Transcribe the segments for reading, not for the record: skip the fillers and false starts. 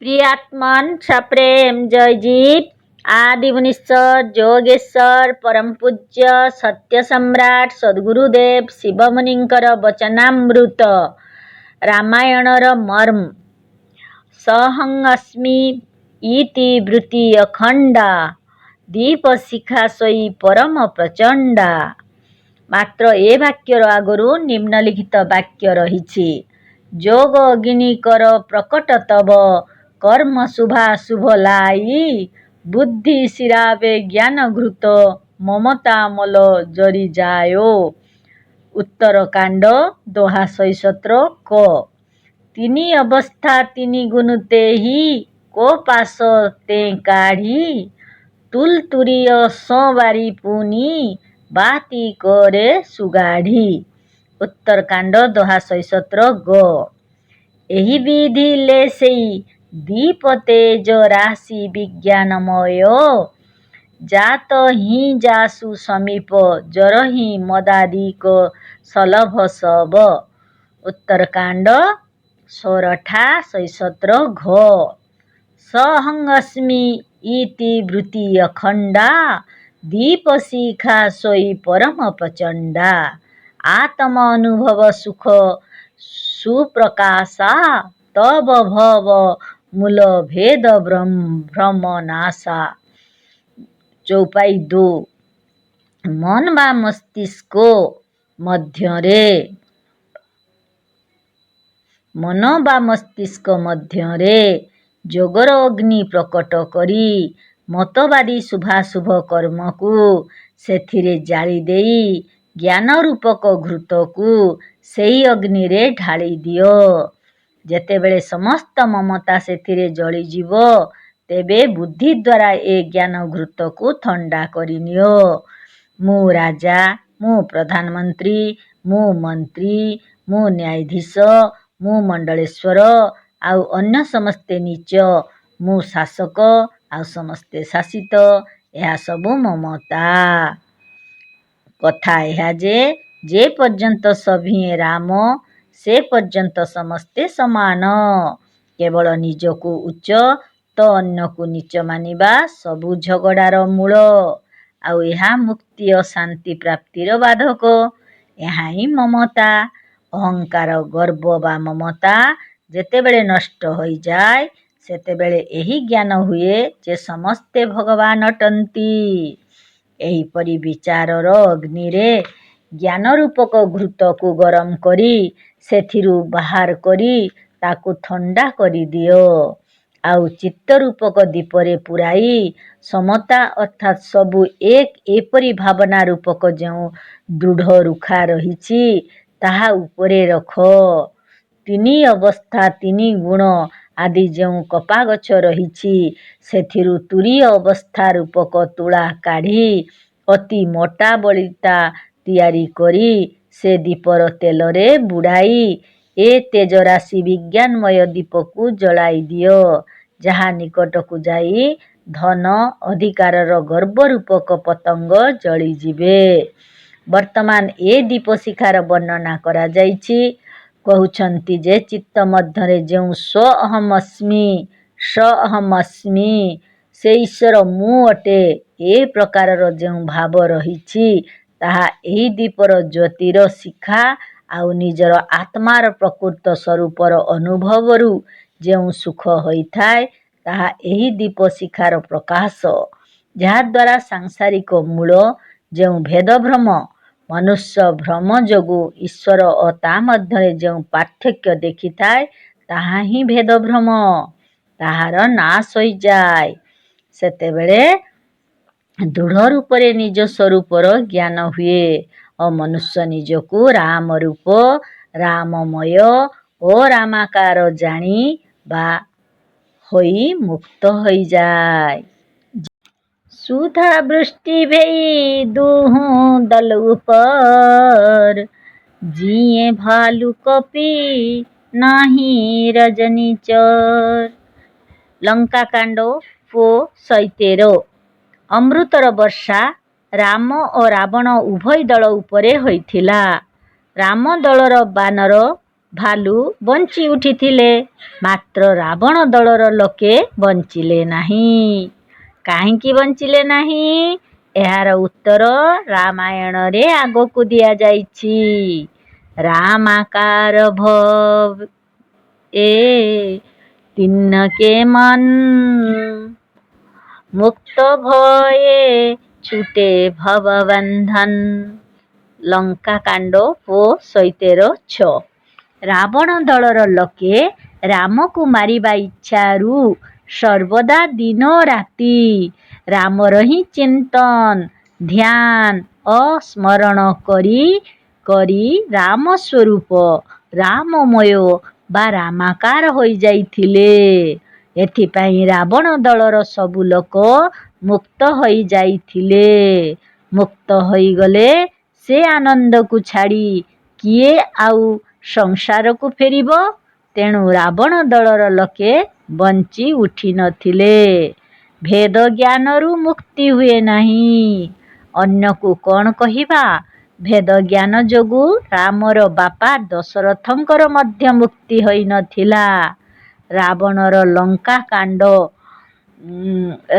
प्रियात्मन सप्रेम जयजीत आदि मुनीश्वर जोगेश्वर परम पूज्य सत्य सम्राट सद्गुरुदेव शिवमुनिंकर वचनामृत रामायणर मर्म सहंगस्मि इति वृत्ति अखंडा दीपशिखा सोई परम प्रचंडा। मात्र ए वाक्यर आगरू निम्नलिखित वाक्य रही। जोग अग्नि कर प्रकट तब कर्म शुभा शुभ लाई बुद्धि शिरावे ज्ञान घृत ममता मल जरी जायो। उत्तरकांड दोहा 117 क। तिनी अवस्था तिनी गुण तेहि को पास ते काढ़ी तुल तुरीय संवारी पुनी बाती करे सुगाढ़ी। उत्तरकांड दोहा 117 ग। एही विधि ले सेई दीप तेज राशि विज्ञानमय जात ही जासु समीप जरही मदादिक सलभ सब। उत्तरकांड सोरठा 117 घ। सहंगस्मि इति वृत्ति अखंडा दीपशिखा सोई परम प्रचंडा। आत्म अनुभव सुख सुप्रकाशा तब भव मूल भेद भ्रम नाशा। चौपाई 2। मन बा मस्तिष्क ମଧ୍ୟରେ ଯୋଗର ଅଗ୍ନି ପ୍ରକଟ କରି ମତବାଦୀ ଶୁଭାଶୁଭ କର୍ମକୁ ସେଥିରେ ଜାଳି ଦେଇ ଜ୍ଞାନ ରୂପକ ଘୃତକୁ ସେହି ଅଗ୍ନିରେ ଢାଳି ଦିଅ। ଯେତେବେଳେ ସମସ୍ତ ମମତା ସେଥିରେ ଜଳିଯିବ ତେବେ ବୁଦ୍ଧି ଦ୍ୱାରା ଏ ଜ୍ଞାନ ଘୃତକୁ ଥଣ୍ଡା କରିନିଅ। ମୁଁ ରାଜା, ମୁଁ ପ୍ରଧାନମନ୍ତ୍ରୀ, ମୁଁ ମନ୍ତ୍ରୀ, ମୁଁ ନ୍ୟାୟାଧୀଶ, ମୁଁ ମଣ୍ଡଳେଶ୍ୱର, ଆଉ ଅନ୍ୟ ସମସ୍ତେ ନୀଚ, ମୁଁ ଶାସକ, ଆଉ ସମସ୍ତେ ଶାସିତ, ଏହା ସବୁ ମମତା। କଥା ଏହା ଯେ ପର୍ଯ୍ୟନ୍ତ ସଭିଏଁ ରାମ ସେ ପର୍ଯ୍ୟନ୍ତ ସମସ୍ତେ ସମାନ। କେବଳ ନିଜକୁ ଉଚ୍ଚ ତ ଅନ୍ୟକୁ ନୀଚ ମାନିବା ସବୁ ଝଗଡ଼ାର ମୂଳ। ଆଉ ଏହା ମୁକ୍ତି ଓ ଶାନ୍ତି ପ୍ରାପ୍ତିର ବାଧକ। ଏହା ହିଁ ମମତା। ଅହଙ୍କାର ଗର୍ବ ବା ମମତା ଯେତେବେଳେ ନଷ୍ଟ ହୋଇଯାଏ ସେତେବେଳେ ଏହି ଜ୍ଞାନ ହୁଏ ଯେ ସମସ୍ତେ ଭଗବାନ ଅଟନ୍ତି। ଏହିପରି ବିଚାରର ଅଗ୍ନିରେ ଜ୍ଞାନ ରୂପକ ଘୃତକୁ ଗରମ କରି ସେଥିରୁ ବାହାର କରି ତାକୁ ଥଣ୍ଡା କରିଦିଅ। ଆଉ ଚିତ୍ତ ରୂପକ ଦୀପରେ ପୂରାଇ ସମତା ଅର୍ଥାତ୍ ସବୁ ଏକ ଏପରି ଭାବନା ରୂପକ ଯେଉଁ ଦୃଢ଼ ରୁଖା ରହିଛି ତାହା ଉପରେ ରଖ। ତିନି ଅବସ୍ଥା ତିନି ଗୁଣ ଆଦି ଯେଉଁ କପାଗଛ ରହିଛି ସେଥିରୁ ତୁରୀୟ ଅବସ୍ଥା ରୂପକ ତୁଳା କାଢ଼ି ଅତି ମୋଟା ବଳିତା ତିଆରି କରି ସେ ଦୀପର ତେଲରେ ବୁଡ଼ାଇ ଏ ତେଜରାଶି ବିଜ୍ଞାନମୟ ଦୀପକୁ ଜଳାଇ ଦିଅ। ଯାହା ନିକଟକୁ ଯାଇ ଧନ ଅଧିକାରର ଗର୍ବ ରୂପକ ପତଙ୍ଗ ଜଳିଯିବେ। ବର୍ତ୍ତମାନ ଏ ଦୀପଶିଖାର ବର୍ଣ୍ଣନା କରାଯାଇଛି। କହୁଛନ୍ତି ଯେ ଚିତ୍ତ ମଧ୍ୟରେ ଯେଉଁ ସ ଅହମସ୍ମି ସେ ଈଶ୍ୱର ମୁଁ ଅଟେ ଏ ପ୍ରକାରର ଯେଉଁ ଭାବ ରହିଛି ତାହା ଏହି ଦୀପର ଜ୍ୟୋତିର ଶିଖା ଆଉ ନିଜର ଆତ୍ମାର ପ୍ରକୃତ ସ୍ୱରୂପର ଅନୁଭବରୁ ଯେଉଁ ସୁଖ ହୋଇଥାଏ ତାହା ଏହି ଦୀପଶିଖାର ପ୍ରକାଶ। ଯାହାଦ୍ୱାରା ସାଂସାରିକ ମୂଳ ଯେଉଁ ଭେଦଭ୍ରମ ମନୁଷ୍ୟ ଭ୍ରମ ଯୋଗୁଁ ଈଶ୍ୱର ଓ ତା ମଧ୍ୟରେ ଯେଉଁ ପାର୍ଥକ୍ୟ ଦେଖିଥାଏ ତାହା ହିଁ ଭେଦଭ୍ରମ। ତାହାର ନାଶ ହୋଇଯାଏ। ସେତେବେଳେ ଦୃଢ଼ ରୂପରେ ନିଜ ସ୍ୱରୂପର ଜ୍ଞାନ ହୁଏ ଓ ମନୁଷ୍ୟ ନିଜକୁ ରାମ ରୂପ ରାମମୟ ଓ ରାମାକାର ଜାଣି ବା ହୋଇ ମୁକ୍ତ ହୋଇଯାଏ। ସୁଧା ବୃଷ୍ଟି ଭେଇ ଦୁହୁଁ ଦଲ ଉପର ଜିଏ ଭାଲୁ କପି ନାହିଁ ରଜନୀଚର। ଲଙ୍କାକାଣ୍ଡ ପୋ 113। ଅମୃତର ବର୍ଷା ରାମ ଓ ରାବଣ ଉଭୟ ଦଳ ଉପରେ ହୋଇଥିଲା। ରାମ ଦଳର ବାନର ଭାଲୁ ବଞ୍ଚି ଉଠିଥିଲେ, ମାତ୍ର ରାବଣ ଦଳର ଲୋକେ ବଞ୍ଚିଲେ ନାହିଁ। କାହିଁକି ବଞ୍ଚିଲେ ନାହିଁ? ଏହାର ଉତ୍ତର ରାମାୟଣରେ ଆଗକୁ ଦିଆଯାଇଛି। ରାମାକାର ଭବେ ତିନକେ ମନ, ମୁକ୍ତ ଭये ଛୁଟେ ଭବ ବନ୍ଧନ। ଲଙ୍କାକାଣ୍ଡ 4:17-6। ରାବଣ ଦଳର ଲୋକେ ରାମକୁ ମାରିବା ଇଚ୍ଛାରୁ ସର୍ବଦା ଦିନ ରାତି ରାମର ହିଁ ଚିନ୍ତନ, ଧ୍ୟାନ ଓ ସ୍ମରଣ କରି କରି ରାମ ସ୍ୱରୂପ, ରାମମୟ ବା ରାମାକାର ହୋଇଯାଇଥିଲେ। ଏଥିପାଇଁ ରାବଣ ଦଳର ସବୁ ଲୋକ ମୁକ୍ତ ହୋଇଯାଇଥିଲେ। ମୁକ୍ତ ହୋଇଗଲେ ସେ ଆନନ୍ଦକୁ ଛାଡ଼ି କିଏ ଆଉ ସଂସାରକୁ ଫେରିବ? ତେଣୁ ରାବଣ ଦଳର ଲୋକେ ବଞ୍ଚି ଉଠିନଥିଲେ। ଭେଦ ଜ୍ଞାନରୁ ମୁକ୍ତି ହୁଏ ନାହିଁ। ଅନ୍ୟକୁ କ'ଣ କହିବା? ଭେଦ ଜ୍ଞାନ ଯୋଗୁଁ ରାମର ବାପା ଦଶରଥଙ୍କର ମଧ୍ୟ ମୁକ୍ତି ହୋଇନଥିଲା। ରାବଣର ଲଙ୍କାକାଣ୍ଡ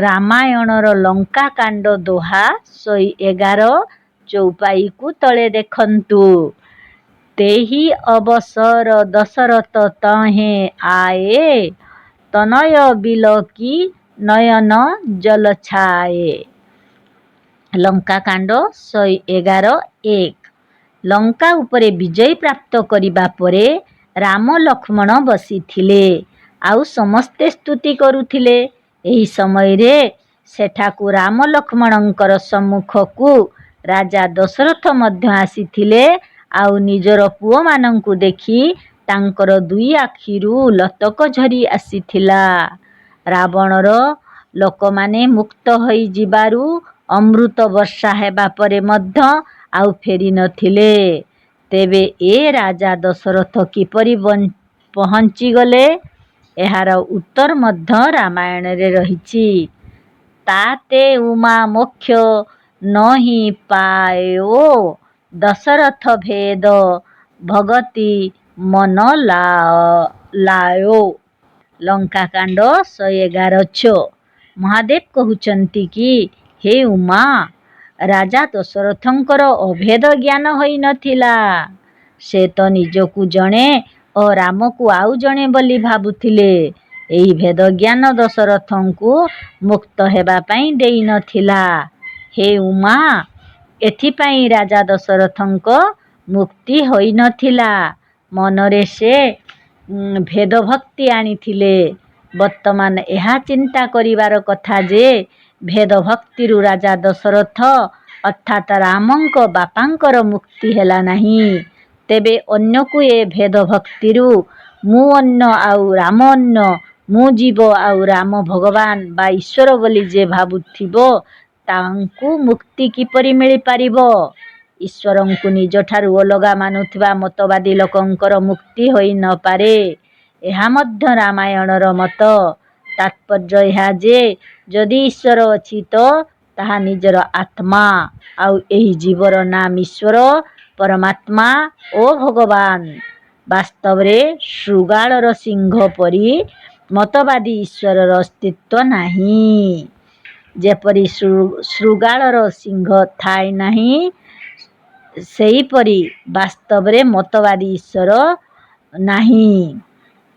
ରାମାୟଣର ଲଙ୍କାକାଣ୍ଡ ଦୋହା 111 ଚଉପାଇକୁ ତଳେ ଦେଖନ୍ତୁ। ତେହି ଅବସର ଦଶରଥ ତହେଁ ଆଏ, ତନୟ ବିଲୋକି ନୟନ ଜଲ ଛାଏ। ଲଙ୍କାକାଣ୍ଡ 111:1। ଲଙ୍କା ଉପରେ ବିଜୟ ପ୍ରାପ୍ତ କରିବା ପରେ ରାମ ଲକ୍ଷ୍ମଣ ବସିଥିଲେ, ଆଉ ସମସ୍ତେ ସ୍ତୁତି କରୁଥିଲେ। ଏହି ସମୟରେ ସେଠାକୁ ରାମ ଲକ୍ଷ୍ମଣଙ୍କର ସମ୍ମୁଖକୁ ରାଜା ଦଶରଥ ମଧ୍ୟ ଆସିଥିଲେ, ଆଉ ନିଜର ପୁଅମାନଙ୍କୁ ଦେଖି ତାଙ୍କର ଦୁଇ ଆଖିରୁ ଲୋତକ ଝରି ଆସିଥିଲା। ରାବଣର ଲୋକମାନେ ମୁକ୍ତ ହୋଇଯିବାରୁ ଅମୃତ ବର୍ଷା ହେବା ପରେ ମଧ୍ୟ ଆଉ ଫେରି ନଥିଲେ। ତେବେ ଏ ରାଜା ଦଶରଥ କିପରି ପହଞ୍ଚିଗଲେ? ଏହାର ଉତ୍ତର ମଧ୍ୟ ରାମାୟଣରେ ରହିଛି। ତାତେ ଉମା ମୋକ୍ଷ ନୋହି ପାୟୋ, ଦଶରଥ ଭେଦ ଭଗତି ମନ ଲାୟୋ। ଲଙ୍କାକାଣ୍ଡ 111:6। ମହାଦେବ କହୁଛନ୍ତି କି, ହେ ଉମା, ରାଜା ଦଶରଥଙ୍କର ଅଭେଦ ଜ୍ଞାନ ହୋଇନଥିଲା। ସେ ତ ନିଜକୁ ଜଣେ ଓ ରାମକୁ ଆଉ ଜଣେ ବୋଲି ଭାବୁଥିଲେ। ଏହି ଭେଦଜ୍ଞାନ ଦଶରଥଙ୍କୁ ମୁକ୍ତ ହେବା ପାଇଁ ଦେଇନଥିଲା। ହେ ଉମା, ଏଥିପାଇଁ ରାଜା ଦଶରଥଙ୍କ ମୁକ୍ତି ହୋଇନଥିଲା। ମନରେ ସେ ଭେଦଭକ୍ତି ଆଣିଥିଲେ। ବର୍ତ୍ତମାନ ଏହା ଚିନ୍ତା କରିବାର କଥା ଯେ ଭେଦଭକ୍ତିରୁ ରାଜା ଦଶରଥ ଅର୍ଥାତ୍ ରାମଙ୍କ ବାପାଙ୍କର ମୁକ୍ତି ହେଲା ନାହିଁ। ତେବେ ଅନ୍ୟକୁ ଏ ଭେଦଭକ୍ତିରୁ ମୁଁ ଅନ୍ୟ ଆଉ ରାମ ଅନ୍ୟ, ମୁଁ ଜୀବ ଆଉ ରାମ ଭଗବାନ ବା ଈଶ୍ୱର ବୋଲି ଯେ ଭାବୁଥିବ, ତାଙ୍କୁ ମୁକ୍ତି କିପରି ମିଳିପାରିବ? ଈଶ୍ୱରଙ୍କୁ ନିଜଠାରୁ ଅଲଗା ମାନୁଥିବା ମତବାଦୀ ଲୋକଙ୍କର ମୁକ୍ତି ହୋଇନପାରେ। ଏହା ମଧ୍ୟ ରାମାୟଣର ମତ। ତାତ୍ପର୍ଯ୍ୟ ଏହା ଯେ ଯଦି ଈଶ୍ୱର ଅଛି ତ ତାହା ନିଜର ଆତ୍ମା, ଆଉ ଏହି ଜୀବର ନାମ ଈଶ୍ୱର, ପରମାତ୍ମା ଓ ଭଗବାନ। ବାସ୍ତବରେ ଶୃଗାଳର ସିଂହ ପରି ମତବାଦୀ ଈଶ୍ୱରର ଅସ୍ତିତ୍ୱ ନାହିଁ। ଯେପରି ଶୃଗାଳର ସିଂହ ଥାଏ ନାହିଁ, ସେହିପରି ବାସ୍ତବରେ ମତବାଦୀ ଈଶ୍ୱର ନାହିଁ।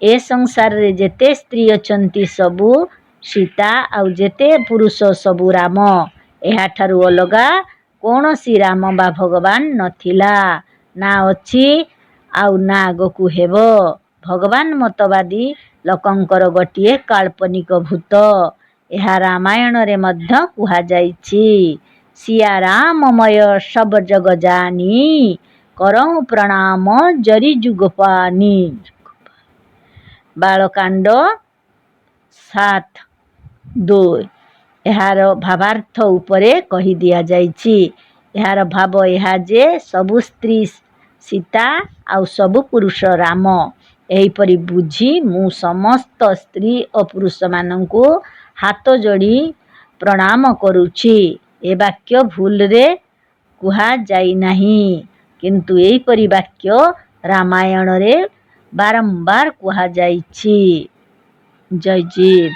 ଏ ସଂସାରରେ ଯେତେ ସ୍ତ୍ରୀ ଅଛନ୍ତି ସବୁ ସୀତା, ଆଉ ଯେତେ ପୁରୁଷ ସବୁ ରାମ। ଏହାଠାରୁ ଅଲଗା କୌଣସି ରାମ ବା ଭଗବାନ ନଥିଲା, ନା ଅଛି, ଆଉ ନା ଆଗକୁ ହେବ। ଭଗବାନ ମତବାଦୀ ଲୋକଙ୍କର ଗୋଟିଏ କାଳ୍ପନିକ ଭୂତ। ଏହା ରାମାୟଣରେ ମଧ୍ୟ କୁହାଯାଇଛି। ସିୟା ରାମମୟ ସବ ଜଗ ଜାନି, କରହୁଁ ପ୍ରଣାମ ଜରି ଯୁଗ ପାନି। ବାଳକାଣ୍ଡ 7:2। ଏହାର ଭାବାର୍ଥ ଉପରେ କହି ଦିଆଯାଇଛି। ଏହାର ଭାବ ଏହା ଯେ ସବୁ ସ୍ତ୍ରୀ ସୀତା ଆଉ ସବୁ ପୁରୁଷ ରାମ। ଏହିପରି ବୁଝି ମୁଁ ସମସ୍ତ ସ୍ତ୍ରୀ ଓ ପୁରୁଷମାନଙ୍କୁ ହାତ ଯୋଡ଼ି ପ୍ରଣାମ କରୁଛି। ଏ ବାକ୍ୟ ଭୁଲରେ କୁହାଯାଇନାହିଁ, କିନ୍ତୁ ଏହିପରି ବାକ୍ୟ ରାମାୟଣରେ ବାରମ୍ବାର କୁହାଯାଇଛି। ଜୟ ଜୀବ।